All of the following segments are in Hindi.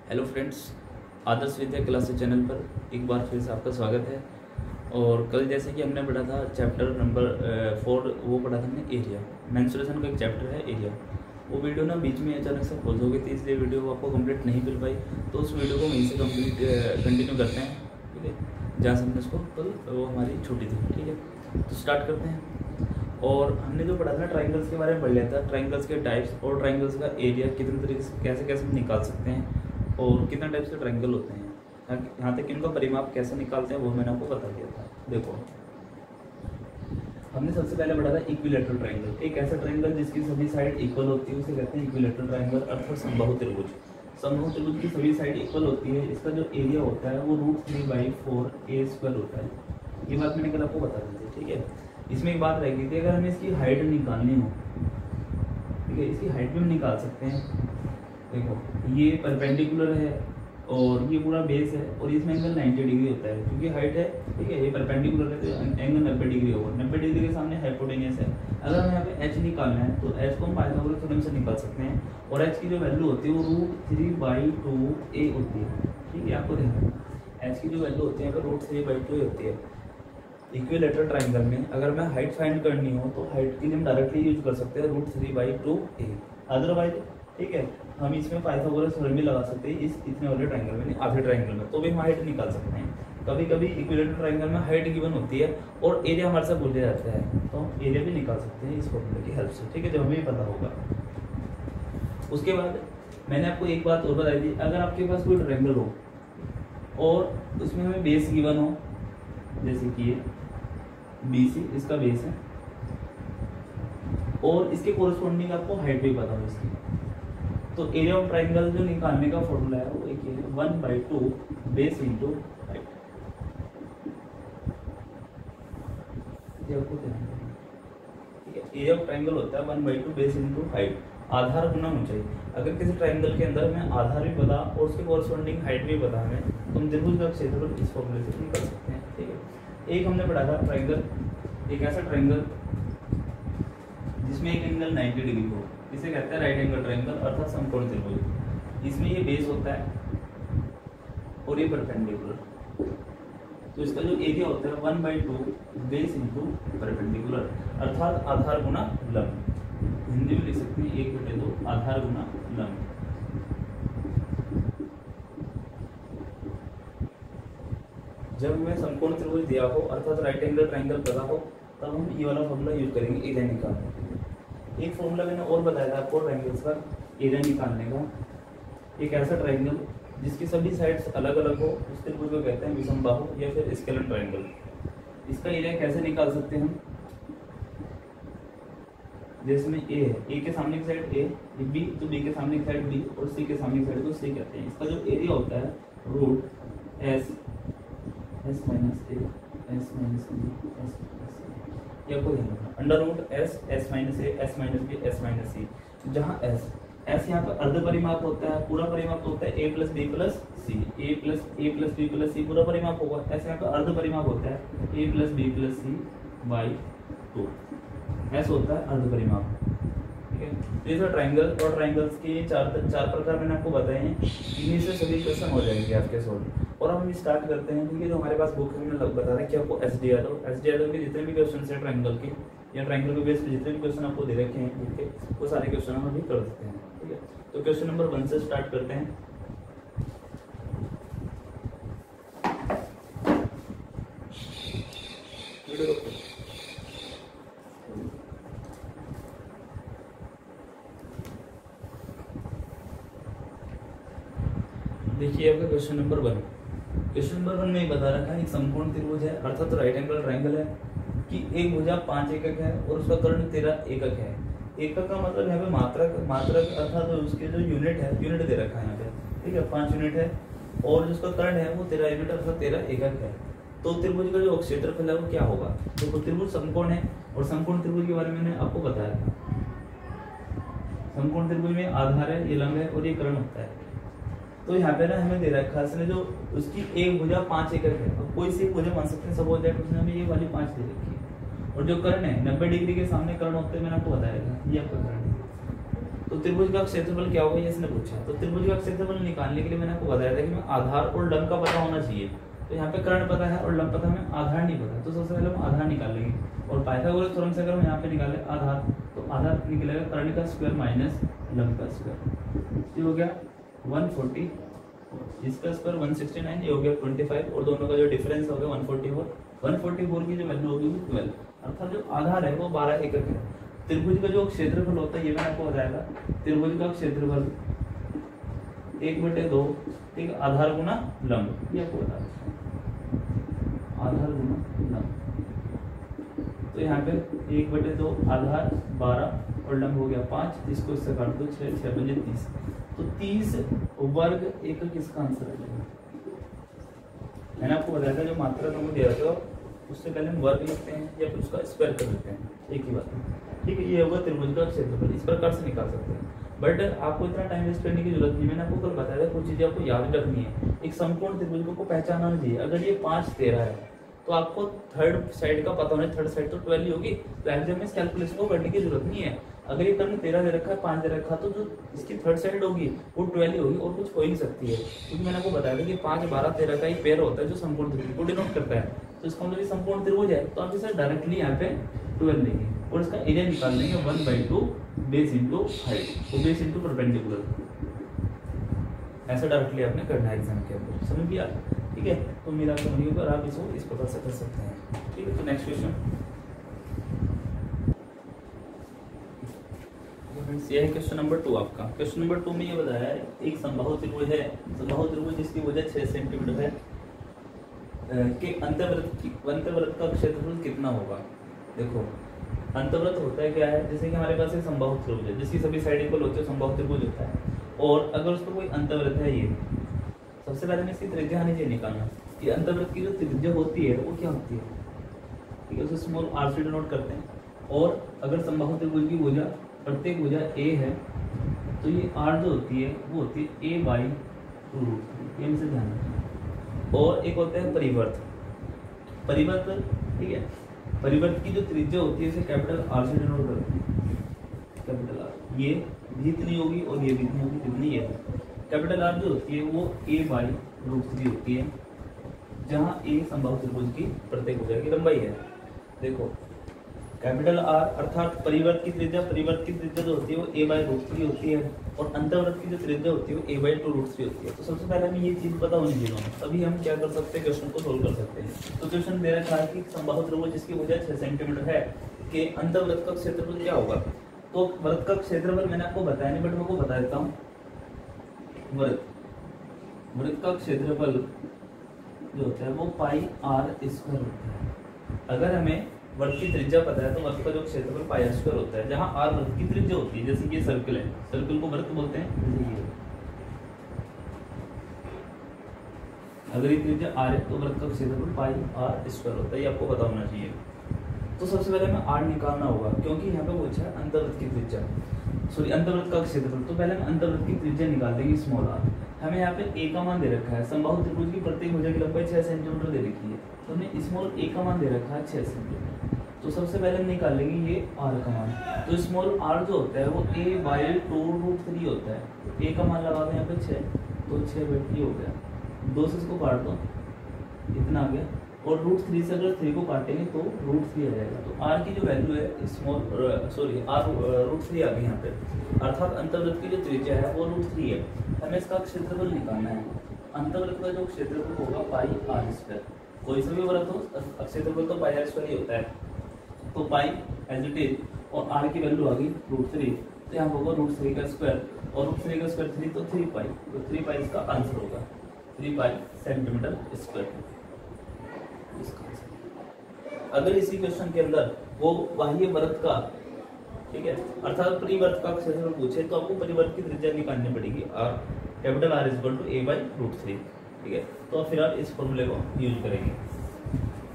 Hello friends, Adarsh Vidya classes channel पर एक बार फिर से आपका स्वागत है। और कल जैसे कि हमने पढ़ा था चैप्टर नंबर 4, वो पढ़ा था हमने एरिया। मेंस्ट्रुएशन का एक चैप्टर है एरिया। वो वीडियो ना बीच में अचानक से पॉज हो गई थी, इसलिए वीडियो आपको कंप्लीट नहीं मिल पाई। तो उस वीडियो को वहीं से कंटिन्यू करते हैं, ठीक है, जहाँ से हमने उसको कल वो हमारी छुट्टी थी, ठीक है। तो स्टार्ट करते हैं। और हमने जो पढ़ा था ट्राइंगल्स के बारे में पढ़ लिया था, ट्राइंगल्स के टाइप्स और ट्राइंगल्स का एरिया कितने तरीके से कैसे कैसे हम निकाल सकते हैं और कितना टाइप से ट्राइंगल होते हैं, यहाँ तक इनका परिमाप कैसे निकालते हैं वो मैंने आपको बता दिया था। देखो, हमने सबसे पहले पढ़ा था इक्विलैटरल ट्राइंगल। एक ऐसा ट्राइंगल जिसकी सभी साइड इक्वल होती है उसे कहते हैं इक्विलैटरल ट्राइंगल, अर्थात समबाहु त्रिभुज। समबाहु त्रिभुज की सभी साइड इक्वल होती है। इसका जो एरिया होता है वो √3/4a² होता है। ये बात मैंने कल आपको बता दी थी, ठीक है। इसमें एक बात रह गई थी, अगर हमें इसकी हाइट निकालनी हो, ठीक है, इसकी हाइट भी हम निकाल सकते हैं। देखो, ये परपेंडिकुलर है और ये पूरा बेस है और इसमें एंगल 90 डिग्री होता है क्योंकि हाइट है, ठीक है। ये परपेंडिकुलर है तो एंगल 90 डिग्री होगा। 90 डिग्री के सामने हाइपोटेनियस है। अगर हमें यहाँ पे एच निकालना है तो एच को हम पाइथागोरस थ्योरम से निकाल सकते हैं और एच की जो वैल्यू होती है वो √3/2a होती है, ठीक है। आपको ध्यान, एच की जो वैल्यू होती है √3/2a होती है। इक्विलैटरल ट्राइंगल में अगर मैं हाइट फाइंड करनी हो तो हाइट के लिए हम डायरेक्टली यूज कर सकते हैं √3/2a। अदरवाइज, ठीक है, हम इसमें पाइथागोरस थ्योरम भी लगा सकते हैं इस इतने वाले ट्राइंगल में, आधे ट्राइंगल में, तो भी हम हाइट निकाल सकते हैं। कभी कभी इक्विलैटरल ट्राइंगल में हाइट गिवन होती है और एरिया हमारे से भूल जाता है, तो हम एरिया भी निकाल सकते हैं इस फॉर्मूले की हेल्प से, ठीक है, जब हमें पता होगा। उसके बाद मैंने आपको एक बात और बताई थी, अगर आपके पास कोई ट्राइंगल हो और उसमें हमें बेस गिवन हो, जैसे कि ये BC इसका बेस है और इसके कोरस्पॉन्डिंग आपको हाइट भी पता हो इसकी, तो एरिया ऑफ ट्राइंगल जो निकालने का फॉर्मूला है वो एक है 1/2 बेस इंटू हाइट। ये आपको ध्यान रखना, ठीक है। एरिया ऑफ ट्राइंगल होता है 1/2 बेस इंटू हाइट, आधार गुना ऊंचाई। अगर किसी ट्राइंगल के अंदर हमें आधार भी पता और उसके कोरस्पॉन्डिंग हाइट भी पता हमें, तो हम त्रिभुज का क्षेत्रफल इस फॉर्मूले से निकाल सकते हैं, ठीक है। एक हमने पढ़ा था ट्राइंगल, एक ऐसा ट्राइंगल जिसमें एक एंगल 90 डिग्री हो, इसे कहते हैं राइट एंगल ट्राइंगल अर्थात समकोण त्रिभुज। इसमें ये बेस होता है और ये परपेंडिकुलर, तो इसका जो एरिया होता है 1/2 बेस इंटू परपेंडिकुलर अर्थात आधार गुना लंब। हिंदी में लिख सकते हैं 1/2 आधार गुना लंब। जब हमें समकोण त्रिभुज दिया हो अर्थात राइट एंगल ट्राइंगल पता हो तब हम ये वाला फॉर्मूला यूज करेंगे एरिया निकालने के लिए। एक फॉर्मूला मैंने और बताया था आपको ट्राइंगल्स का एरिया निकालने का। एक ऐसा ट्राइंगल जिसकी सभी साइड्स अलग अलग हो उस त्रिभुज को कहते हैं विषमबाहु या फिर स्केलर ट्राइंगल। इसका एरिया कैसे निकाल सकते हैं हम, जैसे में ए है, ए के सामने की साइड ए, बी तो बी के सामने की साइड बी और सी के सामने की साइड को सी कहते हैं। इसका जो एरिया होता है √S - a S - b S ये आपको ध्यान रखना, √S S - a S - b S - c, जहाँ S यहाँ पर अर्ध परिमाप होता है, पूरा परिमाप होता है a + b + c, a + b + c पूरा परिमाप होगा। S यहाँ पर अर्ध परिमाप होता है a + b + c/2, S होता है अर्ध परिमाप, ठीक है। तो ये ट्राइंगल और ट्राइंगल्स के चार प्रकार मैंने आपको बताए हैं, इन्हीं से सभी क्वेश्चन हो जाएंगे आपके सॉल्व। और हम स्टार्ट करते हैं, ठीक है। जो हमारे पास बुक है हमने बता रहा है कि आपको एस डी यादव के जितने भी क्वेश्चन है ट्राइंगल के या ट्राइंगल के बेस पे जितने भी क्वेश्चन आपको दे रखे हैं, ठीक है, वो सारे क्वेश्चन हम अभी कर सकते हैं, ठीक है। तो क्वेश्चन नंबर 1 से स्टार्ट करते हैं। देखिए आपका क्वेश्चन नंबर 1। क्वेश्चन नंबर 1 में बता रखा है एक समकोण त्रिभुज है अर्थात राइट एंगल ट्राइंगल है कि एक भुजा 5 एकक है और उसका कर्ण 13 एकक है। एकक का मतलब यहाँ पे मात्रक अर्थात उसके जो यूनिट है, यूनिट दे रखा है यहाँ पे, ठीक है, 5 यूनिट है और जिसका कर्ण है वो 13 यूनिट अर्थात 13 एकक है। तो त्रिभुज का जो क्षेत्रफल है वो क्या होगा। तो त्रिभुज समकोण है और समकोण त्रिभुज के बारे में मैंने आपको बताया था। समकोण त्रिभुज में आधार है, ये लंब है और ये कर्ण होता है। तो यहाँ पे ना हमें दे रखा है जो उसकी एक भुजा 5 एकक है, अब कोई सी भुजा मान सकते हैं, सपोज दैट उसने हमें ये वाली 5 दे रखी है और जो कर्ण है 90 डिग्री के सामने कर्ण होते हैं, मैंने आपको बताया था ये आपका कर्ण है। तो त्रिभुज का क्षेत्रफल क्या होगा ये इसने पूछा। तो त्रिभुज का क्षेत्रफल निकालने के लिए मैंने आपको बताया था कि मैं आधार और लंब का पता होना चाहिए। तो यहाँ पे कर्ण पता है और लंब पता है, आधार नहीं पता। तो सबसे पहले हम आधार निकालेंगे और पाइथागोरस थ्योरम से अगर हम यहाँ पे निकाले आधार, तो आधार निकलेगा कर्ण का स्क्वायर माइनस लंब का स्क्वायर। ये हो गया 140, इसका स्क्वायर 169, ये हो गया 25 और दोनों का जो डिफरेंस हो गया 144। 144 की जो वैल्यू होगी वो 12, अर्थात जो आधार है वो 12 एकक है। त्रिभुज का जो क्षेत्रफल होता है ये मैंने आपको बताया था, त्रिभुज का क्षेत्रफल 1/2, ठीक है, आधार गुना लंब, ये आपको बता दें, आधार गुना लंब। तो यहाँ पे 1/2 आधार 12 और लंब हो गया 5, इसको इससे काट दो 6, 6 बजे 30। तो 30 वर्ग एकक इसका आंसर है। मैंने आपको बताया था जो मात्रा तुमको दिया था उससे पहले हम वर्ग लिखते हैं या फिर उसका स्क्वायर कर लेते हैं, एक ही बात है, ठीक है। ये होगा त्रिभुज का क्षेत्रफल, इस प्रकार से निकाल सकते हैं। बट आपको इतना टाइम वेस्ट करने की जरूरत नहीं, मैंने आपको कल बताया था कुछ चीजें आपको याद रखनी है। एक संपूर्ण त्रिभुज को पहचानना चाहिए। अगर ये 5 13 है तो आपको थर्ड साइड का पता होना है, थर्ड साइड तो 12 ही होगी, तो एग्जाम में इस कैलकुलेशन को करने की जरूरत नहीं है। अगर ये कर्ण 13 दे रखा है, 5 दे रखा है, तो जो इसकी थर्ड साइड होगी वो 12 ही होगी और कुछ हो ही नहीं सकती है। क्योंकि मैंने आपको बताया था कि 5 12 13 का ही पेयर होता है जो संपूर्ण त्रिभुज को डिनोट करता है। तो इसका मतलब संपूर्ण त्रिभुज है, तो आप इसे डायरेक्टली यहाँ पे 12 लेंगे और इसका एरिया निकाल देंगे 1/2 बेस इंटू हाइट, तो बेस इंटू परपेंडिकुलर, ऐसा डायरेक्टली आपने करना है एग्जाम के अंदर, समझ गया, ठीक है। तो मेरा समझ गया और आप इसको इस प्रकार से कर सकते हैं, ठीक है। तो नेक्स्ट क्वेश्चन, ये है क्वेश्चन नंबर 2 आपका। क्वेश्चन नंबर 2 में ये बताया है एक समबाहु त्रिभुज है, समबाहु त्रिभुज जिसकी भुजा 6 सेंटीमीटर है कि अंतर्वृत्त का क्षेत्रफल कितना होगा। देखो अंतर्वृत्त होता है क्या है, जैसे कि हमारे पास एक समबाहु त्रिभुज है जिसकी सभी साइड इक्वल होती है, समबाहु त्रिभुज होता है। और अगर उसको कोई अंतर्वृत्त है, ये सबसे पहले हमें इसकी त्रिज्या आनी चाहिए निकालना। ये अंतर्वृत्त की जो त्रिज्या होती है वो क्या होती है, ठीक है, उसे स्मॉल r से डिनोट करते हैं। और अगर समबाहु त्रिभुज की भुजा प्रत्येक भुजा a है तो ये r जो होती है वो होती है a/√3, ये हमसे ध्यान रखना। और एक होता है परिवर्त, परिवर्त, ठीक है, परिवर्त की जो त्रिज्या होती है इसे कैपिटल R से डिनोट करते हैं, कैपिटल R। ये भी इतनी होगी और ये भी इतनी होगी, कितनी है, कैपिटल R जो होती है वो a/√3 होती है, जहाँ a समबाहु त्रिभुज की प्रत्येक भुजा की लंबाई है। देखो कैपिटल R अर्थात परिवर्त की त्रिज्या जो होती है वो a/√3 होती है और अंतर्वृत्त की जो त्रिज्या होती है वो a/2√3 होती है। तो सबसे पहले हमें ये चीज पता होनी चाहिए, तभी हम क्या कर सकते हैं, क्वेश्चन को सोल्व कर सकते हैं। तो क्वेश्चन दे रखा है कि समबाहु त्रिभुज जिसकी भुजा 6 सेंटीमीटर है कि अंतर्वृत्त का क्षेत्रफल क्या होगा। तो वृत्त का क्षेत्रफल मैंने आपको बताया नहीं, बट मैं आपको बता देता हूँ। वृत्त का क्षेत्रफल जो होता है वो πr² होता है। अगर हमें वृत्त की त्रिज्या पता है तो वृत्त का जो क्षेत्रफल πr² होता है, जहाँ r वृत्त की त्रिज्या होती है। जैसे कि ये सर्कल है, सर्कल को वृत्त बोलते हैं, जैसे ये अगर ये त्रिज्या r है तो वृत्त का क्षेत्रफल πr² होता है, ये आपको पता होना चाहिए। तो सबसे पहले हमें r निकालना होगा क्योंकि यहाँ पे पूछा है अंतर्वृत्त की त्रिज्या, सॉरी अंतर्वृत्त का क्षेत्रफल। तो पहले हम अंतर्वृत्त की त्रिज्या निकाल देंगे स्मॉल r। हमें यहाँ पे a का मान दे रखा है, समबाहु त्रिभुज की प्रत्येक भुजा की लंबाई 6 सेंटीमीटर दे रखी है, तो हमने स्मॉल a का मान दे रखा है 6 सेंटीमीटर। तो सबसे पहले हम निकालेंगे ये r का मान। तो स्मॉल r जो होता है वो a/2√3 होता है। तो a का मान लगा दें यहाँ पे 6, तो 6/3 हो गया, 2 से इसको काट दो, इतना आ गया। और √3 से अगर 3 को काटेंगे तो √3 आ जाएगा। तो r की जो वैल्यू है स्मॉल सॉरी r √3 आ गई यहाँ पे, अर्थात अंतर्वृत्त की जो त्रिज्या है वो √3 है। हमें इसका क्षेत्रफल निकालना है। अंतर्वृत्त का जो क्षेत्रफल होगा πr²। कोई सा भी वृत्त हो क्षेत्रफल तो πr² ही होता है। तो पाई एज इट इज और r की वैल्यू आ गई √3, तो यहाँ होगा √3 का स्क्वायर और √3 का स्क्वायर 3, तो 3 पाई, तो 3 पाई इसका आंसर होगा, 3 पाई सेंटीमीटर स्क्वायर। अगर इसी क्वेश्चन के अंदर वो बाह्य वृत्त का, ठीक है, अर्थात परिवर्त का क्षेत्रफल पूछे तो आपको परिवर्त की त्रिज्या निकालनी पड़ेगी, r कैपिटल R a/√3, ठीक है। तो फिर आप इस फॉर्मूले को यूज करेंगे,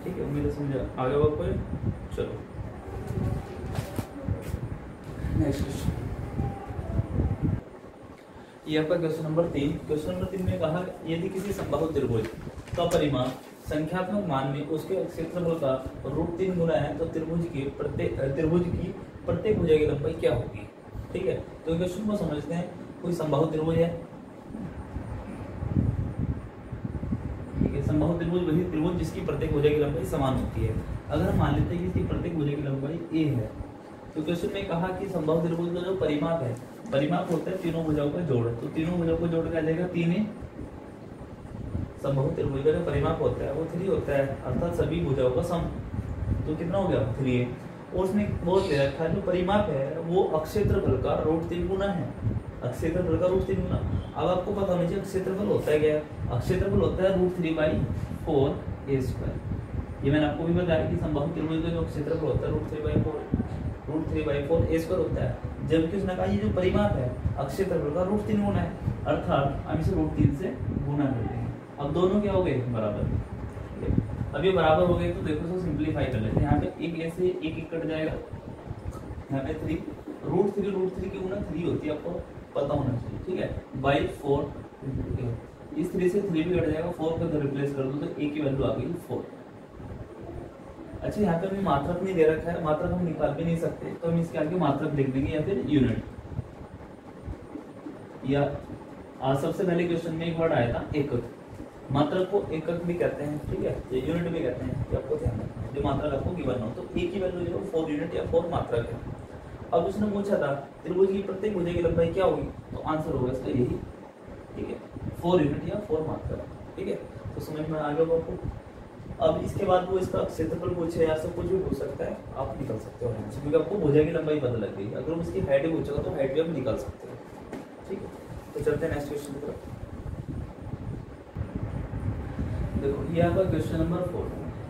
ठीक है। उम्मीद है समझ आगे बात कोई। चलो नेक्स्ट क्वेश्चन, ये आपका क्वेश्चन नंबर 3। क्वेश्चन नंबर 3 में कहा यदि किसी समबाहु त्रिभुज का परिमाण संख्यात्मक मान में उसके क्षेत्रफल का √3 गुना है तो त्रिभुज की प्रत्येक भुजा की लंबाई क्या होगी। ठीक है, तो क्वेश्चन को समझते हैं। कोई समबाहु त्रिभुज है, ठीक है, समबाहु त्रिभुज वही त्रिभुज जिसकी प्रत्येक भुजा की लंबाई समान होती है। अगर हम मान लेते हैं कि इसकी प्रत्येक भुजा की लंबाई a है, तो क्वेश्चन में कहा कि समबाहु त्रिभुज का जो परिमाप है, परिमाप होता है तीनों भुजाओं का जोड़, तो तीनों भुजाओं को जोड़ के आ जाएगा 3a। समबाहु त्रिभुज का जो परिमाप होता है वो 3 होता है, अर्थात सभी भुजाओं का सम, तो कितना हो गया 3a। और उसने वो दे रखा है जो परिमाप है वो अक्षेत्रफल का √3 गुना है, अक्षेत्रफल का √3 गुना। अब आपको पता होना चाहिए अक्षेत्रफल होता है क्या, अक्षेत्रफल होता है √3/4a²। ये मैंने आपको भी बताया कि समबाहु त्रिभुज का जो क्षेत्रफल होता है √3/4a² होता है, जबकि उसने कहा ये जो परिमाप है अक्षेत्रफल का √3 गुना है, अर्थात हम इसे √3 से गुना करते हैं। अब दोनों क्या हो गए बराबर, अब ये बराबर हो गए तो देखो इसको सिंपलीफाई कर लेते हैं। यहाँ पे एक ऐसे एक कट जाएगा, यहाँ पे 3 √3 की गुना 3 होती है, आपको पता होना चाहिए, ठीक है, /4। इस 3 से 3 भी कट जाएगा, 4 को रिप्लेस कर दो तो a की वैल्यू आ गई 4। अच्छा, यहाँ पे हमें मात्रक नहीं दे रखा है, मात्रक हम निकाल भी नहीं सकते, तो हम इसके आगे मात्रक लिख देंगे या फिर यूनिट। या सबसे पहले क्वेश्चन में एक वर्ड आया था एकक, मात्रक को एकक भी कहते हैं, ठीक है, ये यूनिट भी कहते हैं, तो आपको ध्यान रखना है जो मात्रक आपको गिवन हो, तो a की वैल्यू जो 4 यूनिट या 4 मात्रक है। अब उसने पूछा था त्रिभुज की प्रत्येक भुजा की लंबाई क्या होगी, तो आंसर होगा इसका यही, ठीक है, 4 यूनिट या 4 मात्रक, ठीक है, तो समझ में आ गया आपको। अब इसके बाद वो इसका क्षेत्रफल पूछे या सब कुछ भी पूछ सकता है, आप निकल सकते हो आराम से, क्योंकि आपको भुजा की लंबाई पता लग गई। अगर उसकी हाइट भी पूछेगा तो हाइट भी आप निकाल सकते हो, ठीक है। तो चलते हैं नेक्स्ट क्वेश्चन की तरफ। देखो ये आपका क्वेश्चन नंबर 4।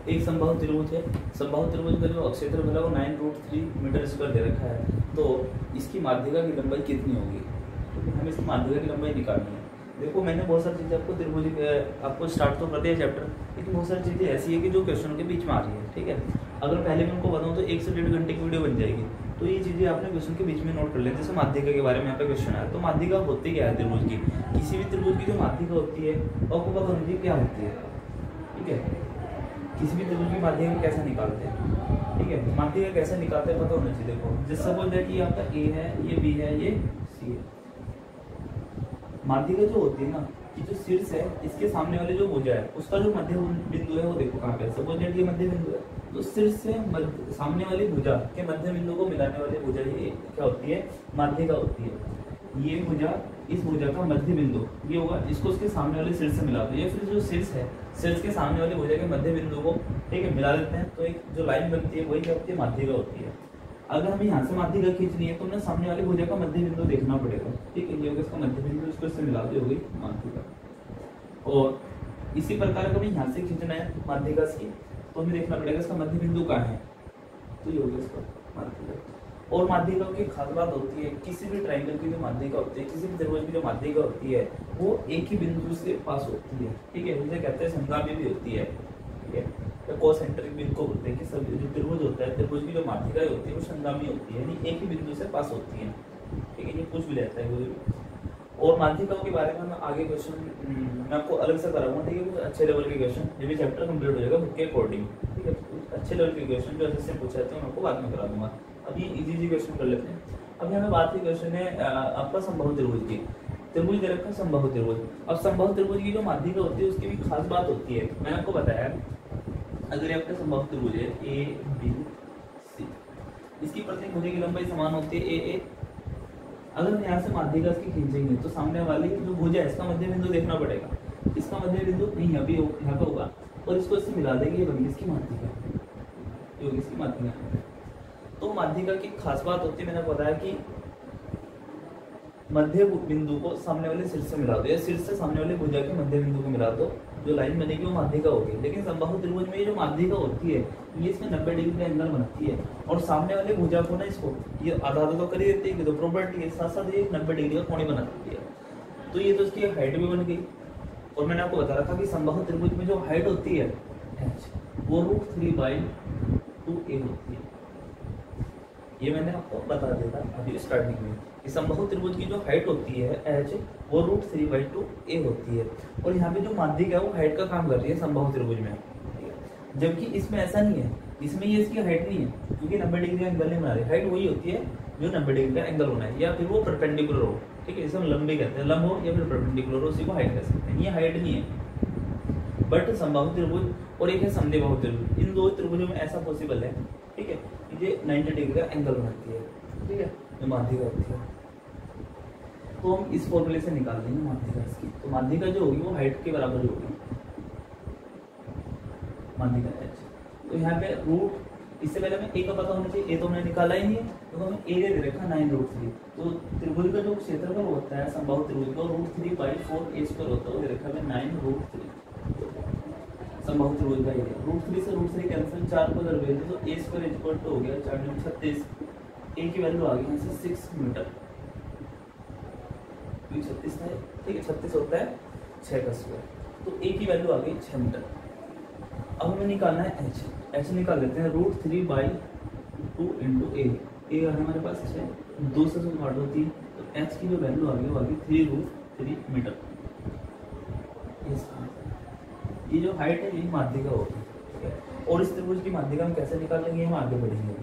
एक समबाहु त्रिभुज है, समबाहु त्रिभुज का जो क्षेत्रफल है वो 9√3 मीटर स्क्वायर दे रखा है, तो इसकी माध्यिका की लंबाई कितनी होगी, तो हमें इसकी माध्यिका की लंबाई निकालनी है। देखो मैंने बहुत सारी चीज़ें आपको त्रिभुज आपको स्टार्ट तो कर दिया चैप्टर, लेकिन बहुत सारी चीज़ें ऐसी है कि जो क्वेश्चन के बीच में आ रही है, ठीक है। अगर पहले मैं उनको बताऊँ तो 1 से 1.5 घंटे की वीडियो बन जाएगी, तो ये चीज़ें आपने क्वेश्चन के बीच में नोट कर लें। जैसे माध्यिका के बारे में यहाँ पे क्वेश्चन आया, तो माध्यिका होती क्या है त्रिभुज की, किसी भी त्रिभुज की जो माध्यिका होती है आपको पता होनी चाहिए क्या होती है, ठीक है। किसी भी त्रिभुज की माध्यिका कैसे निकालते हैं, ठीक है, माध्यिका कैसे निकालते हैं पता होना चाहिए। देखो जैसे सपोज है कि आपका a है, ये b है, ये c है। माध्यिका जो होती है ना, कि जो शीर्ष है इसके सामने वाले जो भुजा है उसका जो मध्य बिंदु है वो देखो कहाँ पे है, सपोज दैट ये मध्य बिंदु है, तो शीर्ष से सामने वाली भुजा के मध्य बिंदु को मिलाने वाली भुजा ये क्या होती है, माध्यिका होती है। ये भुजा इस भुजा का मध्य बिंदु ये होगा, इसको उसके सामने वाले शीर्ष से मिला दो, या फिर जो शीर्ष है शीर्ष के सामने वाली भुजा के मध्य बिंदु को, ठीक है, मिला देते हैं, तो एक जो लाइन बनती है वही क्या होती है, माध्यिका होती है। अगर हमें यहाँ से माध्यिका खींचनी है तो हमें सामने वाली भुजा का मध्य बिंदु देखना पड़ेगा, ठीक है, ये होगा इसका मध्य बिंदु, इसको इससे मिला दो, हो गई माध्यिका। और इसी प्रकार अगर हमें यहाँ से खींचना है माध्यिका की, तो हमें देखना पड़ेगा इसका मध्य बिंदु कहाँ है, तो ये होगा इसका माध्यिका। और माध्यिका की खास बात होती है, किसी भी ट्रायंगल की जो माध्यिका होती है, किसी भी त्रिभुज की जो माध्यिका होती है वो एक ही बिंदु से पास होती है, ठीक है, जिसे कहते हैं संगामी भी होती है, ठीक है, तो कोसेंट्रिक भी इनको बोलते हैं कि सब जो त्रिभुज होता है, त्रिभुज की जो माध्यिका होती है वो संगामी होती है, यानी एक ही बिंदु से पास होती है, ठीक है, ये कुछ भी रहता है कोई भी। और माध्यिकाओं के बारे में मैं आगे क्वेश्चन मैं आपको अलग से कराऊंगा, ठीक है, कुछ अच्छे लेवल के क्वेश्चन, ये भी चैप्टर कंप्लीट हो जाएगा बुक के अकॉर्डिंग, ठीक है, अच्छे लेवल के क्वेश्चन जो ऐसे पूछे जाते हैं मैं आपको बाद में करा दूंगा। अब ये इजी क्वेश्चन कर लेते हैं। अब यहाँ पे बात की क्वेश्चन है आपका समबाहु त्रिभुज की, त्रिभुज दे रखा है समबाहु त्रिभुज। अब समबाहु त्रिभुज की जो माध्यिका होती है उसकी भी खास बात होती है, मैंने आपको बताया अगर ये आपका समबाहु त्रिभुज है ए बी सी, इसकी प्रत्येक भुजा की लंबाई समान होती है ए ए। अगर हम यहाँ से माध्यिका इसकी खींचेंगे तो सामने वाली जो भुजा है इसका मध्य बिंदु देखना पड़ेगा, इसका मध्य बिंदु नहीं यहाँ पे होगा, और इसको इससे मिला देंगे, ये बनेगी इसकी माध्यिका, ये होगी इसकी माध्यिका। तो माध्यिका की खास बात होती है, मैंने बताया कि मध्य बिंदु को सामने वाले शीर्ष से मिला दो, या शीर्ष से सामने वाले भुजा के मध्य बिंदु को मिला दो, जो लाइन बनेगी वो माध्यिका होगी। लेकिन समबाहु त्रिभुज में ये जो माध्यिका होती है ये इसमें 90 डिग्री का एंगल बनाती है, और सामने वाले भुजा को ना इसको ये आधा तो कर ही देती है, तो प्रॉपर्टी के साथ साथ ये 90 डिग्री का कोण बनाती है, तो ये तो इसकी हाइट भी बन गई। और मैंने आपको बता रखा कि समबाहु त्रिभुज में जो हाइट होती है वो √3/2a होती है, ये मैंने आपको बता दिया था अभी स्टार्टिंग में। समबाहु त्रिभुज की जो हाइट होती है h वो √3/2a होती है, और यहाँ पे जो माध्यिका है वो हाइट का काम कर रही है समबाहु त्रिभुज में, जबकि इसमें ऐसा नहीं है, इसमें ये इसकी हाइट नहीं है, क्योंकि 90 डिग्री एंगल नहीं बना रही, हाइट वही होती है जो 90 डिग्री का एंगल होना है, या फिर वो परपेंडिकुलर हो, ठीक है, इसे हम लंबे कहते हैं, लंब हो या फिर परपेंडिकुलर हो, उसी को हाइट कह सकते हैं। ये हाइट नहीं है, बट समबाहु त्रिभुज और एक है समद्विबाहु त्रिभुज, इन दो त्रिभुजों में ऐसा पॉसिबल है, ठीक है, ये 90 डिग्री का एंगल बनाती है, ठीक है, जो माध्यिका होती है। तो हम इस फॉर्मूले से निकाल देंगे माध्यिका इसकी, तो माध्यिका जो होगी वो हाइट के बराबर ही होगी, माध्यिका h। तो यहाँ पे रूट, इससे पहले हमें ए का पता होना चाहिए, ए तो हमने निकाला ही नहीं है, तो हमें एरिया दे रखा 9√3। तो त्रिभुज का जो क्षेत्रफल होता है समबाहु त्रिभुज का √3/4a² होता है, वो दे रखा है 9√3 समबाहु त्रिभुज का एरिया। √3 से √3 कैंसिल, 4 को दरवेज तो a² हो गया 4 × 36, ए की वैल्यू आ गई यहाँ से 6 मीटर, 36 है, ठीक है, 36 होता है 6 का स्क्वायर, तो ए की वैल्यू आ गई 6 मीटर। अब हमें निकालना है एच निकाल लेते हैं, √3/2 × ए है हमारे पास 6, 2 से काट दो 3, तो एच की जो वैल्यू आ गई वो आ गई 3√3 मीटर। ये जो हाइट है ये माध्यिका होगी, ठीक है। और इस त्रिभुज की माध्यिका हम कैसे निकालेंगे, हम आगे बढ़ेंगे।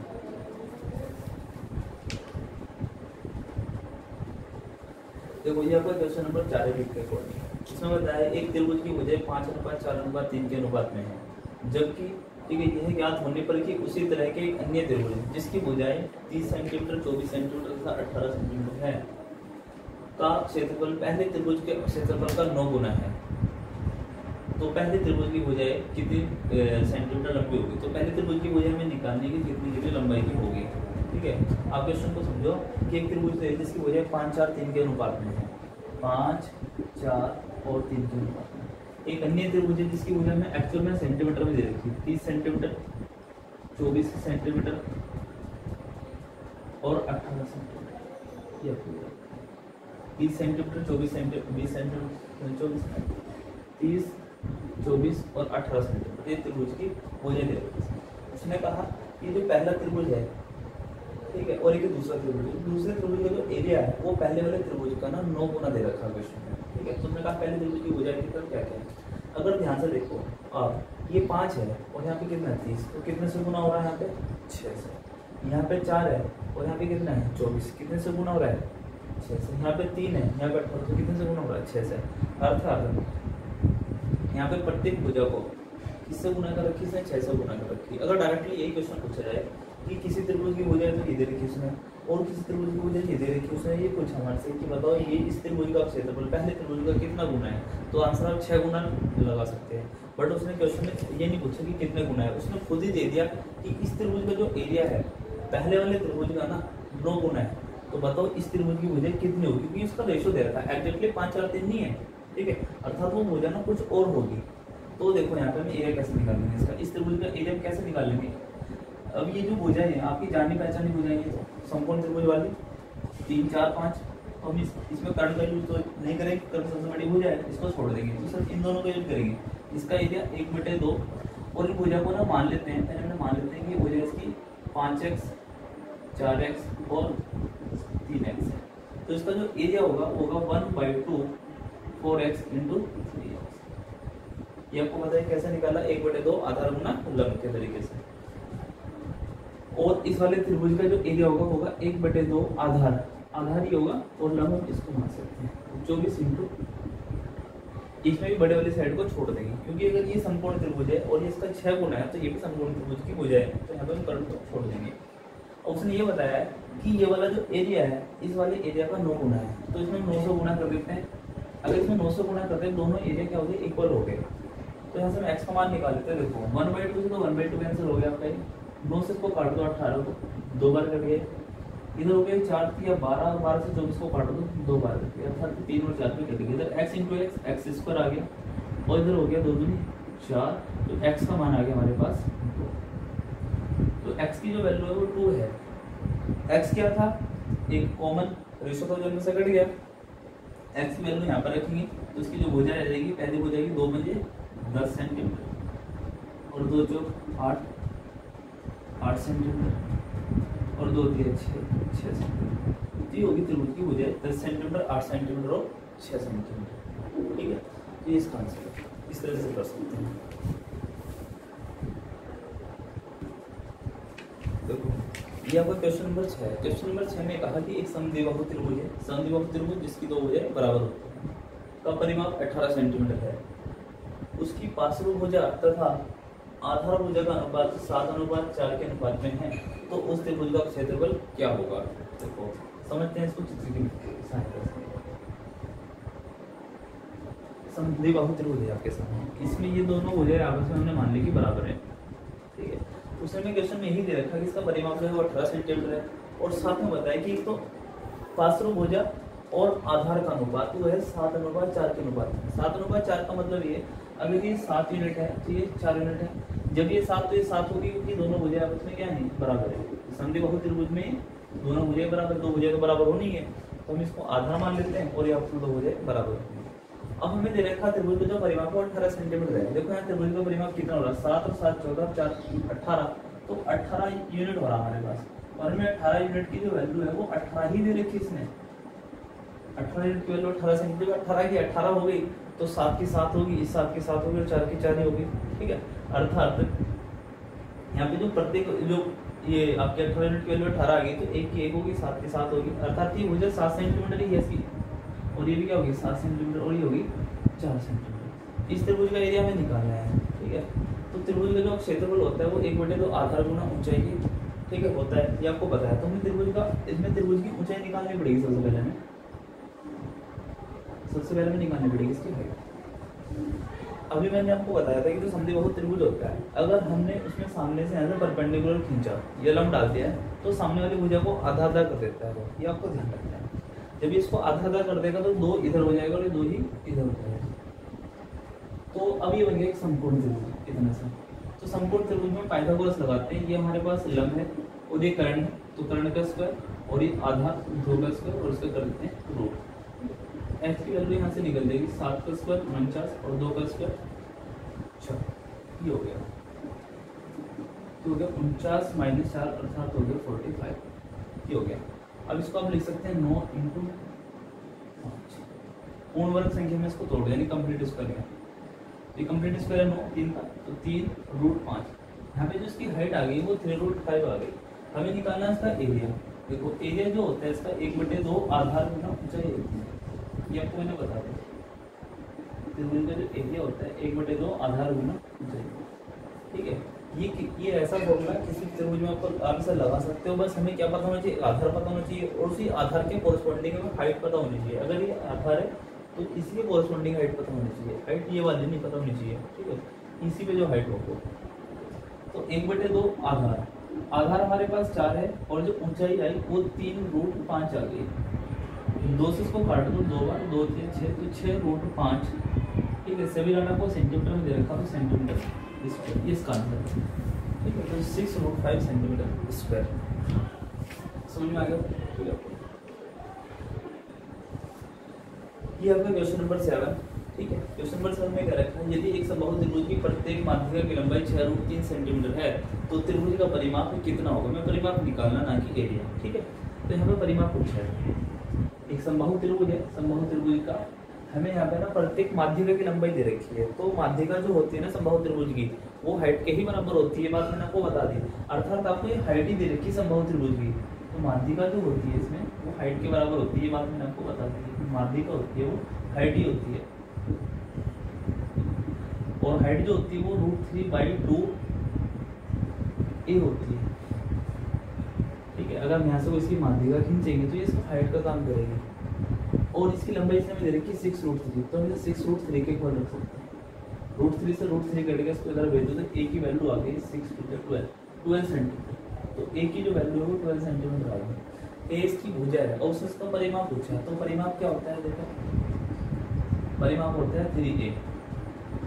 देखो ये आपका क्वेश्चन नंबर 4 के अकॉर्डिंग, इसमें बताया एक त्रिभुज की भुजाएं 5:4:3 के अनुपात में है, जबकि ठीक है यह ज्ञात होने पर कि उसी तरह के एक अन्य त्रिभुज जिसकी भुजाएं 30 सेंटीमीटर, 24 सेंटीमीटर तथा 18 सेंटीमीटर है का क्षेत्रफल पहले त्रिभुज के क्षेत्रफल का 9 गुना है, तो पहले त्रिभुज की भुजाएं कितनी सेंटीमीटर लंबी होगी। तो पहले त्रिभुज की भुजाएं हमें निकालने की कितनी लंबाई की होगी, ठीक है। आप क्वेश्चन को समझो कि एक त्रिभुज है जिसकी भुजाएं 5, 4, 3 के अनुपात में है, 5, 4 और 3 के अनुपात में। एक अन्य त्रिभुज है जिसकी भुजा में एक्चुअल में सेंटीमीटर में दे रखी है, 30 सेंटीमीटर, 24 सेंटीमीटर और 18 सेंटीमीटर। ये 30 सेंटीमीटर, 24 सेंटीमीटर, 20 सेंटीमीटर, 24, 30, 24 और 18 सेंटीमीटर, ये त्रिभुज की भुजा दे रखी है। उसने कहा ये जो पहला त्रिभुज है, ठीक है, और एक दूसरा त्रिभुज, दूसरे त्रिभुज का जो एरिया है वो पहले वाले त्रिभुज का ना 9 गुना दे रखा है क्वेश्चन में, ठीक है। तुमने कहा पहले त्रिभुज की भुजा की तरफ क्या क्या है। अगर ध्यान से देखो आप, ये 5 है और यहाँ पे कितना है 30, तो कितने से गुना हो रहा है यहाँ पे 6 से। यहाँ पे 4 है और यहाँ पे कितना है 24, कितने से गुना हो रहा है 6 से। यहाँ पे 3 है, यहाँ पे 18, तो कितने से गुना हो रहा है 6 से। अर्थात यहाँ पे प्रत्येक भुजा को किससे गुना कर रखी है, 6 से गुना कर रखी है। अगर डायरेक्टली यही क्वेश्चन पूछा जाए कि किसी त्रिभुज की भुजा तो ये दे रखी उसने और किसी त्रिभुज की भुजा ये दे रखी उसने, ये पूछा हमारे से कि बताओ ये इस त्रिभुज का क्षेत्रफल पहले त्रिभुज का कितना गुना है, तो आंसर आप 6 गुना लगा सकते हैं। बट उसने क्वेश्चन में ये नहीं पूछा कि कितने गुना है, उसने खुद ही दे दिया कि इस त्रिभुज का जो एरिया है पहले वाले त्रिभुज का ना 9 गुना है, तो बताओ इस त्रिभुज की भुजा कितनी होगी, क्योंकि उसका रेशो दे रखा है, एग्जैक्टली 5, 4, 3 नहीं है, ठीक है, अर्थात वो भुजा ना कुछ और होगी। तो देखो यहाँ पे हम एरिया कैसे निकालेंगे इसका, इस त्रिभुज का एरिया कैसे निकालेंगे। अब ये जो भुजाएं हैं आपकी जानी पहचानी भुजाएं हैं, तो समकोण त्रिभुज वाली 3, 4, 5, तो हम इसमें कर्ण का यूज तो नहीं करेंगे, कर्ण सबसे बड़ी भुजा है, इसको छोड़ देंगे, तो सिर्फ इन दोनों का यूज करेंगे। इसका एरिया 1/2 और इन भुजा को ना मान लेते हैं, पहले मान लेते हैं कि भुजा इसकी 5x, 4x और 3x है, तो इसका जो एरिया होगा 1/2 4x × 3x। ये आपको पता है कैसे निकाला, 1/2 आधार गुना लंब के तरीके से। और इस वाले त्रिभुज का जो एरिया होगा 1/2 आधार ही होगा और लंब हम इसको मान सकते हैं 24 × इसमें भी बड़े वाली साइड को छोड़ देंगे, क्योंकि अगर ये समकोण त्रिभुज है और ये इसका 6 गुना है तो ये भी समकोण त्रिभुज की भुजा है, तो यहाँ पे हम कर्ण को छोड़ देंगे। और उसने ये बताया है कि ये वाला जो एरिया है इस वाले एरिया का 9 गुना है, तो इसमें 900 गुना कर देते हैं। अगर इसमें 900 गुना करते हैं दोनों एरिया क्या हो गए, इक्वल हो गए, तो यहाँ से हम x का मान निकाल लेते हैं। देखो 1/2 से तो 1/2 कैंसिल हो गया आपका, 9 से इसको काट दो 18 को 2 बार कट गए, इधर हो गया 4 या 12 और 12 से 24 को काट दो 2 बार कट गया, अर्थात 3 और 4 पे कट गया। इधर x × x² आ गया और इधर हो गया 2 दूनी 4, तो x का मान आ गया हमारे पास 2। तो x की जो वैल्यू है वो 2 है। x क्या था, एक कॉमन रेशो था जो इनमें से कट गया, x की वैल्यू यहाँ पर रखेंगे तो इसकी जो भुजा आ जाएगी, पहली भुजा की 2 बजे 10 सेंटीमीटर और 2 चौक 8 सेंटीमीटर और 2 3 6 सेंटीमीटर। ये होगी त्रिभुज की भुजाएं 10 सेंटीमीटर, 8 सेंटीमीटर और 6 सेंटीमीटर, ठीक है। तो ये इसका आंसर है, इस तरह से कर सकते हैं। देखो ये आपका क्वेश्चन नंबर 6। क्वेश्चन नंबर 6 में कहा कि एक समद्विबाहु त्रिभुज है, समद्विबाहु त्रिभुज जिसकी दो भुजाएं बराबर होती हैं, का परिमाप 18 सेंटीमीटर है, उसकी पार्श्व भुजा तथा आधार भुजा का अनुपात 7:4 के अनुपात में है, तो उस त्रिभुज का क्षेत्रफल क्या होगा। देखो समझते हैं इसको चित्र की सहायता से। समद्विबाहु त्रिभुज है आपके सामने, इसमें ये दोनों भुजाएं आपस में हमने मान ली कि बराबर है, ठीक है। उसमें क्वेश्चन में यही दे रखा है कि इसका परिमाप जो है वो 18 सेंटीमीटर है, और साथ में बताया कि एक तो पार्श्व भुजा और आधार का अनुपात वो है 7:4 के अनुपात में। 7:4 का मतलब ये अगर ये 7 यूनिट है तो ये 4 यूनिट है, जब ये 7 तो ये 7 होगी, क्योंकि दोनों भुजाएं आपस में क्या है बराबर है। समद्विबाहु त्रिभुज में दोनों भुजाएं बराबर, दो भुजाएं तो बराबर होनी है, तो हम इसको आधार मान लेते हैं और ये आपस में दो भुजाएं बराबर होती है। अब हमें दे रखा त्रिभुज का जो परिमाप है 18 सेंटीमीटर है। देखो यहाँ त्रिभुज का परिमाप कितना हो रहा है, 7 और 7 14 4 18, तो 18 यूनिट हो रहा है हमारे पास, और हमें 18 यूनिट की जो वैल्यू है वो 18 ही दे रखी है इसने। 18 यूनिट की वैल्यू 18 सेंटीमीटर, 18 की 18 हो गई तो 7 की 7 होगी, इस 7 की 7 होगी और 4 की 4 ही होगी, ठीक है। अर्थात यहाँ पे जो प्रत्येक जो ये आपके 18 यूनिट की वैल्यू 18 आ गई, तो 1 की 1 होगी, 7 की 7 होगी, अर्थात ये भुजा 7 सेंटीमीटर ही है इसकी, और ये भी क्या होगी 7 सेंटीमीटर, और ये होगी 4 सेंटीमीटर। इस त्रिभुज का एरिया हमें निकालना है, ठीक है। तो त्रिभुज का जो क्षेत्रफल होता है वो 1/2 आधार गुना ऊंचाई की, ठीक है, होता है, ये आपको पता है। तो हमें त्रिभुज का, इसमें त्रिभुज की ऊंचाई निकालनी पड़ेगी सबसे पहले हमें निकालनी पड़ेगी इसकी हाइट। अभी मैंने आपको बताया था कि जो समद्विबाहु त्रिभुज होता है, अगर हमने उसमें सामने से ऐसे परपेंडिकुलर खींचा या लंब डाल दिया है, तो सामने वाली भुजा को आधा आधा कर देता है, ये आपको ध्यान रखना है। जब इसको आधा आधा कर देगा तो 2 इधर हो जाएगा और 2 ही इधर हो जाएगा। तो अब ये बन गया एक समकोण त्रिभुज इतना सा। तो समकोण त्रिभुज में पाइथागोरस लगाते हैं, ये हमारे पास लंब है और ये कर्ण है, तो कर्ण का स्क्वायर और ये आधार 2 का स्क्वायर और इसका कर देते हैं रूट। x की वैल्यू यहाँ से निकल जाएगी, 7 का स्क्वायर 49 और 2 का स्क्वायर 6, ये हो गया, तो हो गया 49 - 4 अर्थात हो गया 45, ये हो गया। अब इसको आप लिख सकते हैं 9 × 5, पूर्ण वर्ग संख्या में इसको तोड़ यानी कंप्लीट स्क्वायर है, ये कंप्लीट स्क्वायर है 9 3 का, तो 3√5। यहाँ पे जो इसकी हाइट आ गई वो 3√5 आ गई। हमें निकालना है इसका एरिया। देखो एरिया जो होता है इसका 1/2 आधार गुना ऊंचाई, ये आपको मैंने बता दिया। त्रिभुज का जो एरिया होता है 1/2 आधार गुना ऊंचाई, ठीक है। ये ऐसा फॉर्मूला किसी त्रिभुज में आप इसे लगा सकते हो, बस हमें क्या पता होना चाहिए, आधार पता होना चाहिए और उसी आधार के कोरस्पॉन्डिंग में हाइट पता होनी चाहिए। अगर ये आधार है तो इसकी कोरस्पॉन्डिंग हाइट पता होनी चाहिए, हाइट ये वाली नहीं पता होनी चाहिए, ठीक है। इसी पे जो हाइट हो, तो 1/2 आधार, आधार हमारे पास 4 है और जो ऊंचाई आई वो 3√5 आ गई। 2 से इसको काट दो 2 बार, 2 3 6, तो 6√5, ठीक है। सभी डाटा को सेंटीमीटर में दे रखा, तो सेंटीमीटर स्क्वायर ये इसका आंसर है, ठीक है। तो 6√5 सेंटीमीटर स्क्वायर, समझ में आ गया, ठीक है। ये आपका क्वेश्चन नंबर 7, ठीक है। क्वेश्चन नंबर 7 में क्या रखा है, यदि एक समबाहु त्रिभुज की प्रत्येक माध्यिका की लंबाई 6√3 सेंटीमीटर है, तो त्रिभुज का परिमाप कितना होगा। मैं परिमाप निकालना ना कि एरिया, ठीक है। तो यहाँ पे परिमाप पूछा है, एक समबाहु त्रिभुज है, समबाहु त्रिभुज का हमें यहाँ पे ना प्रत्येक माध्यिका की लंबाई दे रखी है। तो माध्यिका जो होती है ना समबाहु त्रिभुज की, वो हाइट के ही बराबर होती है, बात मैंने आपको बता दी। अर्थात आपको ये हाइट ही दे रखी है समबाहु त्रिभुज की, तो माध्यिका जो होती है इसमें वो हाइट के बराबर होती है, ये बात मैंने आपको बता दी। माध्यिका होती है वो हाइट ही होती है, और हाइट जो होती है वो √3/2 a होती है, ठीक है। अगर हम यहाँ से इसकी माध्यिका खींचेंगे तो ये इसका हाइट का काम करेगी, और इसकी लंबाई इसमें दे रखी है 6√3, तो हम 6√3 के इक्वल रख सकते हैं। √3 से √3 कटेगा, इसको इधर भेज दो तो a की वैल्यू आ गई 6 × 12 सेंटीमीटर। तो a की जो वैल्यू है वो 12 सेंटीमीटर आ गई। a इसकी भुजा है और उससे इसका परिमाप पूछा है, तो परिमाप क्या होता है, देखो परिमाप होता है 3a।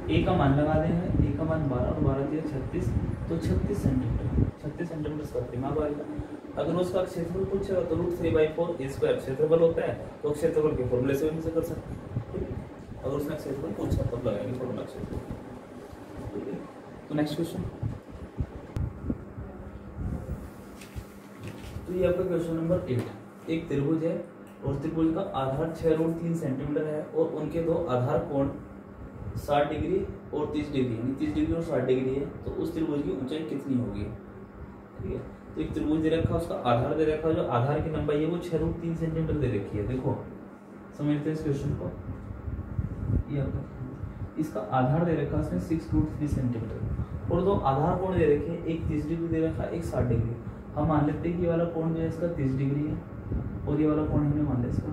a का मान लगा देंगे, a का मान 12 और 12 × 36, तो 36 सेंटीमीटर, 36 सेंटीमीटर इसका परिमाप आएगा। अगर उसका क्षेत्रफल पूछेगा तो √3/4 स्क्वायर क्षेत्रफल होता है, तो क्षेत्रफल के फॉर्मूले से भी कर सकते हैं, ठीक है। अगर उसने क्षेत्रफल पूछा तब लगाएंगे फॉर्मूला क्षेत्रफल, ठीक है। तो नेक्स्ट क्वेश्चन, तो ये आपका क्वेश्चन नंबर 8। एक त्रिभुज है और त्रिभुज का आधार 6√3 सेंटीमीटर है और उनके दो आधार कोण 60 डिग्री और 30 डिग्री, यानी 30 डिग्री और 60 डिग्री है, तो उस त्रिभुज की ऊंचाई कितनी होगी, ठीक है। तो एक त्रिभुज दे रखा है, उसका आधार दे रखा है, जो आधार की लंबाई है वो 6√3 सेंटीमीटर दे रखी है। देखो समझते हैं इस क्वेश्चन को, ये आपका इसका आधार दे रखा है उसने 6√3 सेंटीमीटर और दो आधार कोण दे रखे हैं, एक 30 डिग्री दे रखा है, एक 60 डिग्री। हम मान लेते हैं कि ये वाला कोण जो है इसका 30 डिग्री है और ये वाला कोण हमने मान लिया इसका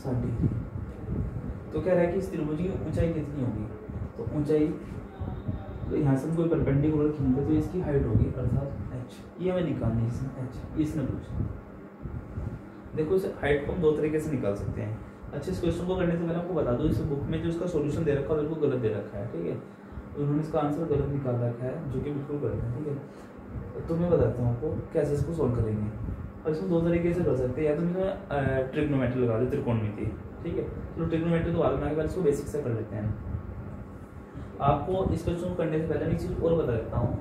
60 डिग्री। तो कह रहा है कि इस त्रिभुज की ऊंचाई कितनी होगी, तो ऊंचाई तो यहाँ से कोई परपेंडिकुलर खींचते तो इसकी हाइट होगी अर्थात h, ये हमें निकालनी है इसमें h, इसने पूछा। देखो इस हाइट को हम दो तरीके से निकाल सकते हैं। अच्छा इस क्वेश्चन को करने से पहले आपको बता दूं इस बुक में जो इसका सॉल्यूशन दे रखा है बिल्कुल गलत दे रखा है, ठीक है। उन्होंने इसका आंसर गलत निकाल रखा है जो कि बिल्कुल गलत है, ठीक है। तो मैं बताता हूँ आपको कैसे इसको सॉल्व करेंगे। और इसको दो तरीके से कर सकते हैं, या तो मैं ट्रिग्नोमेट्री लगा दूँ, त्रिकोणमिति, ठीक है। तो ट्रिग्नोमेट्री तो बाद में इसको बेसिक से कर लेते हैं। आपको इस क्वेश्चन को करने से पहले मैं एक चीज और बता देता हूँ।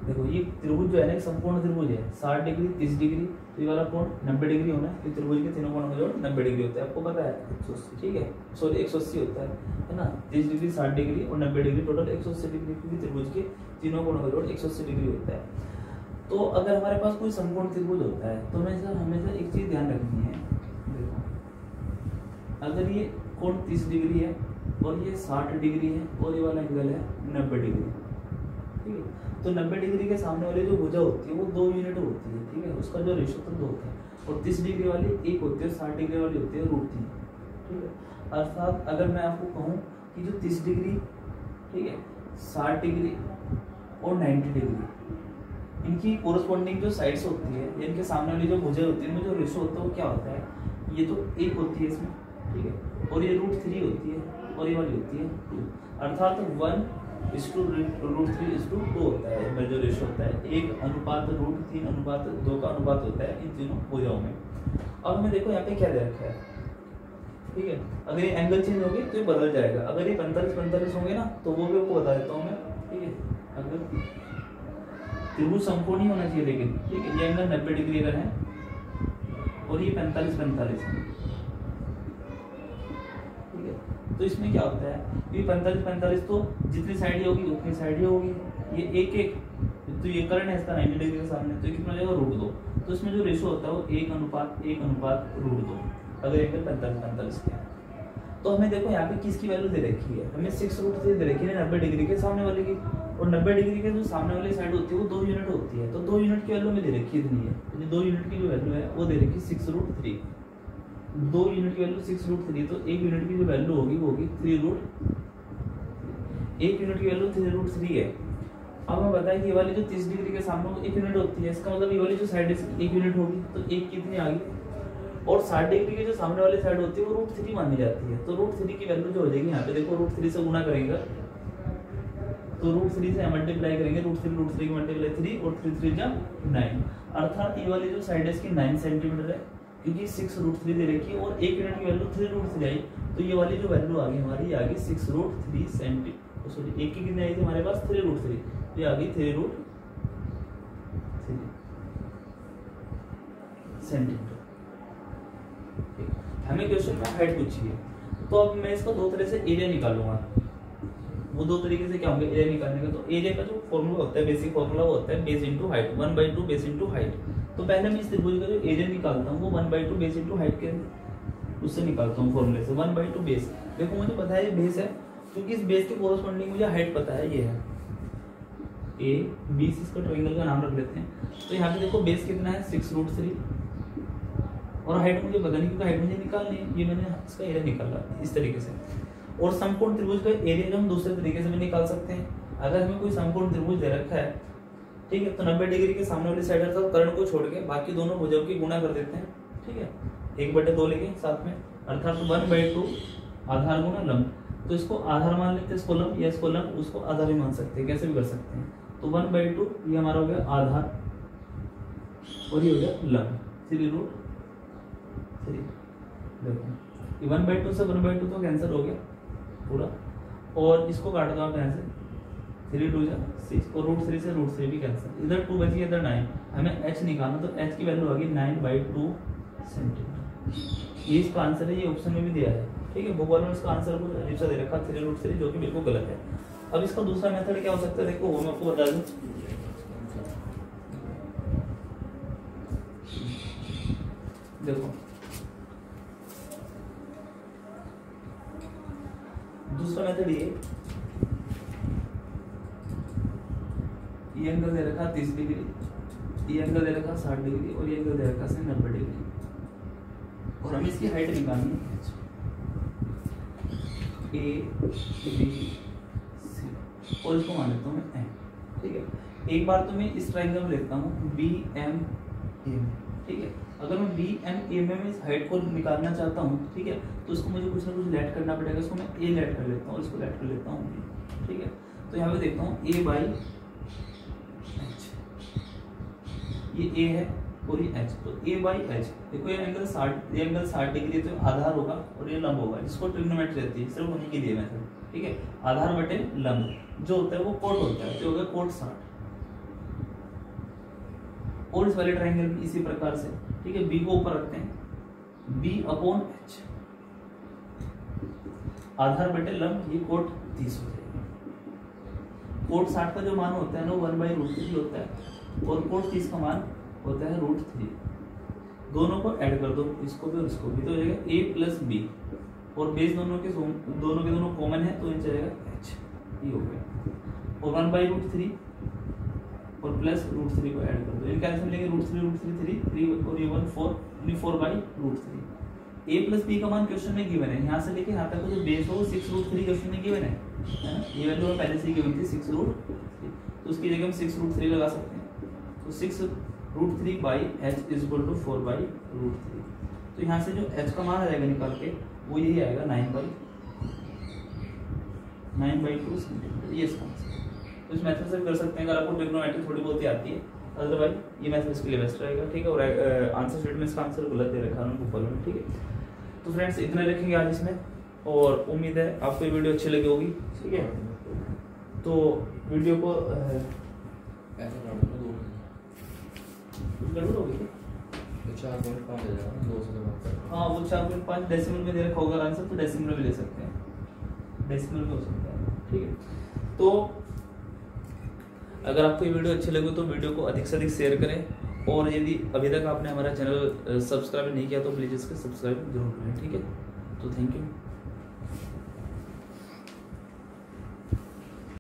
देखो ये त्रिभुज जो है ना एक संपूर्ण त्रिभुज है, 60 डिग्री 30 डिग्री, तो ये वाला कोण 90 डिग्री होना है। त्रिभुज के तीनों कोणों का जोड़ 90 डिग्री होता है, आपको पता है 180, ठीक है, सॉरी 180 होता है ना। 30 डिग्री 60 डिग्री और 90 डिग्री टोटल 180 डिग्री, क्योंकि त्रिभुज के तीनों कोणों का जोड़ 180 डिग्री होता है। तो अगर हमारे पास कोई संपूर्ण त्रिभुज होता है तो हमेशा एक चीज ध्यान रखनी है। देखो अगर ये कोण 30 डिग्री है और ये 60 डिग्री है और ये वाला एंगल है 90 डिग्री, ठीक है। तो 90 डिग्री के सामने वाली जो भुजा होती है वो 2 यूनिट होती है, ठीक है, उसका जो रेशो तो 2 होता है। और 30 डिग्री वाली 1 होती है, 60 डिग्री वाली होती है √3, ठीक है। अर्थात अगर मैं आपको कहूँ कि जो 30 डिग्री, ठीक है, 60 डिग्री और 90 डिग्री, इनकी कोरस्पॉन्डिंग जो साइड्स होती है, इनके सामने वाली जो भुजा होती है, इनमें जो रेशो होता है वो क्या होता है, ये तो 1 होती है इसमें, ठीक है, और ये √3 होती है और ये वाली होती है 2। अर्थात 1:√3:2 होता है इनमें जो रेशो होता है, 1:√3:2 का अनुपात होता है इन तीनों भुजाओं में। अब हमें देखो यहाँ पे क्या दे रखा है, ठीक है। अगर ये एंगल चेंज होगी तो ये बदल जाएगा। अगर ये 45 होंगे ना तो वो भी आपको बता देता हूँ मैं, ठीक है। अगर त्रिभुज समकोण ही होना चाहिए लेकिन, ठीक है, ये एंगल 90 डिग्री अगर है और ये 45 है, ठीक है। तो इसमें क्या होता है, ये 45 तो जितनी साइड होगी उतनी साइड ही होगी, ये एक तो ये कर्ण है इसका 90 डिग्री के सामने, तो ये कितना हो जाएगा √2। तो इसमें जो रेशो होता है वो 1:1:√2 अगर एंगल 45 के। तो हमें देखो यहाँ पे किसकी वैल्यू दे रखी है, हमें 6√3 दे रखी है 90 डिग्री के सामने वाले की, और 90 डिग्री के जो सामने वाली साइड होती है वो 2 यूनिट होती है। तो 2 यूनिट की वैल्यू में दे रखी है इतनी है, तो 2 यूनिट की जो वैल्यू है वो दे रखी 6√3। 2 यूनिट की वैल्यू 6√3, तो 1 यूनिट की जो वैल्यू होगी वो होगी 1 यूनिट की वैल्यू 3√3 है। अब हमें बताया कि ये वाली जो 30 डिग्री के सामने 1 यूनिट होती है, इसका मतलब ये वाली जो साइड है 1 यूनिट होगी, तो 1 कितनी आ गई। और 60 डिग्री की जो सामने वाली साइड होती है वो √3 मानी जाती है, तो √3 की वैल्यू जो हो जाएगी यहाँ पे देखो √3 से गुणा करेंगे तो √3 से मल्टीप्लाई करेंगे, √3 की मल्टीप्लाई 3 और 3 जा 9। अर्थात ये वाली जो साइड है इसकी 9 सेंटीमीटर है, क्योंकि 6√3 दे रखी है और 1 यूनिट की वैल्यू 3√3 आई, तो ये वाली जो वैल्यू आ गई हमारी आ गई 6√3 सेंटीमीटर, सॉरी 1 की कितनी आई थी हमारे पास 3√3, तो ये आ गई 3√3 सेंटीमीटर। हमें क्वेश्चन में हाइट पूछी है, तो अब मैं इसको दो तरह से एरिया निकालूंगा। वो दो तरीके से क्या होंगे एरिया निकालने का, तो एरिया का जो फॉर्मूला होता है, बेसिक फॉर्मूला वो होता है base into height, 1/2 base into height. तो पहले मैं इस त्रिभुज का जो एरिया निकालता हूँ वो 1/2 बेस इंटू हाइट के उससे निकालता हूँ फॉर्मूले से। 1/2 बेस, देखो मुझे पता है ये बेस है, क्योंकि इस बेस के कोरस्पॉन्डिंग मुझे हाइट पता है, ये है ए बी, इसका ट्रायंगल का नाम रख लेते हैं। तो यहाँ पे देखो बेस कितना है 6√3 और हाइट मुझे पता नहीं क्योंकि हाइट मुझे निकालनी है, ये मैंने इसका एरिया निकाला इस तरीके से। और समकोण त्रिभुज का एरिया जो हम दूसरे तरीके से भी निकाल सकते हैं। अगर हमें कोई समकोण त्रिभुज दे रखा है, ठीक है, तो 90 डिग्री के सामने वाली साइड अर्थात कर्ण को छोड़ के बाकी दोनों भुजाओं की गुणा कर देते हैं, ठीक है, 1/2 लेके साथ में, अर्थात 1/2 आधार गुना लंब। तो इसको आधार मान लेते हैं, इसको लंब, या इसको लंब उसको आधार भी मान सकते हैं, कैसे भी कर सकते हैं। तो 1/2 ये हमारा हो गया आधार और ये हो गया लंब 3√3। देखो ये 1/2 से 1/2 तो कैंसिल हो गया पूरा, और इसको काट दो आप यहाँ से 3 जा 6 और √3 से √3 भी कैंसिल, इधर 2 बच गया इधर 9। हमें h निकालना, तो h की वैल्यू आ गई 9/2 सेंटीमीटर। ये इसका आंसर है, ये ऑप्शन में भी दिया है, ठीक है। भूगोल में इसका आंसर को अजीब सा दे रखा 3√3, जो कि बिल्कुल गलत है। अब इसका दूसरा मेथड क्या हो सकता है, देखो वो मैं आपको बता दूं। देखो दूसरा मेथड ये एंगल दे रखा 30 डिग्री, ये एंगल दे रखा 60 डिग्री और ये एंगल दे रखा 90 डिग्री और हमें इसकी हाइट निकालनी है A B C और इसको मान लेता हूँ मैं M, ठीक है। एक बार तो मैं इस ट्राइंगल में लिखता हूँ BMA, ठीक है। अगर मैं BMA में इस हाइट को निकालना चाहता हूँ, ठीक है, तो इसको मुझे कुछ ना कुछ लेट करना पड़ेगा। इसको मैं A लेट कर लेता हूँ, इसको लेट कर लेता हूँ B, ठीक है। तो यहाँ पे देखता हूँ A/H, ये A है और ये H, तो A/H देखो ये एंगल 60 डिग्री तो आधार होगा और ये लंब होगा, जिसको ट्रिग्नोमेट्री रहती है, सिर्फ उन्हीं के लिए मेथड, ठीक है। आधार बटे लंब जो होता है वो कोट होता है, जो होगा कोट 60। और इस वाले ट्रायंगल में इसी प्रकार से, ठीक है, B को ऊपर रखते हैं, B/H आधार बटे लंब, ये कोट 30 हो जाएगा। कोट 60 का जो मान होता है ना 1/√3 होता है और कोट 30 का मान होता है √3। दोनों को ऐड कर दो, इसको भी और इसको भी, तो हो जाएगा A + B और बेस दोनों के दोनों कॉमन है तो ये चलेगा H, ये हो गया। और 1/√3 और प्लस √3 को ऐड कर दो, इनका आंसर लेंगे √3 3 और ये 1 4 4/√3। A + B का मान क्वेश्चन में गिवन है, यहाँ से लेके यहाँ तक जो बेस हो 6√3 क्वेश्चन में गिवन है ना। ये वैल्यू पहले से ही गिवन थी 6√3, तो उसकी जगह हम 6√3 लगा सकते हैं। तो 6√3/H = 4/√3। तो यहाँ से जो H का मान आ जाएगा निकाल के वो यही आएगा 9/2 सेंटीमीटर, ये इसका आंसर। तो इस मेथड से भी कर सकते हैं अगर आपको ट्रिग्नोमेट्री थोड़ी बहुत ही आती है, अदरवाइज ये मेथड इसके लिए बेस्ट रहेगा, ठीक है। और आंसर शीट में इसका आंसर गलत दे रखा है उनको फॉलो में, ठीक है। तो फ्रेंड्स इतना रखेंगे आज इसमें और उम्मीद है आपको ये वीडियो अच्छी लगी होगी, ठीक है। तो वीडियो को गड़बड़ होगी 4.5 दे देना 2 से बात। हाँ वो 4.5 डेसिमल में दे रखा होगा आंसर, तो डेसिमल में भी ले सकते हैं, डेसिमल में हो सकता है, ठीक है। तो अगर आपको ये वीडियो अच्छी लगे तो वीडियो को अधिक से अधिक शेयर करें और यदि अभी तक आपने हमारा चैनल सब्सक्राइब नहीं किया तो प्लीज़ इसको सब्सक्राइब जरूर करें, ठीक है। तो थैंक यू।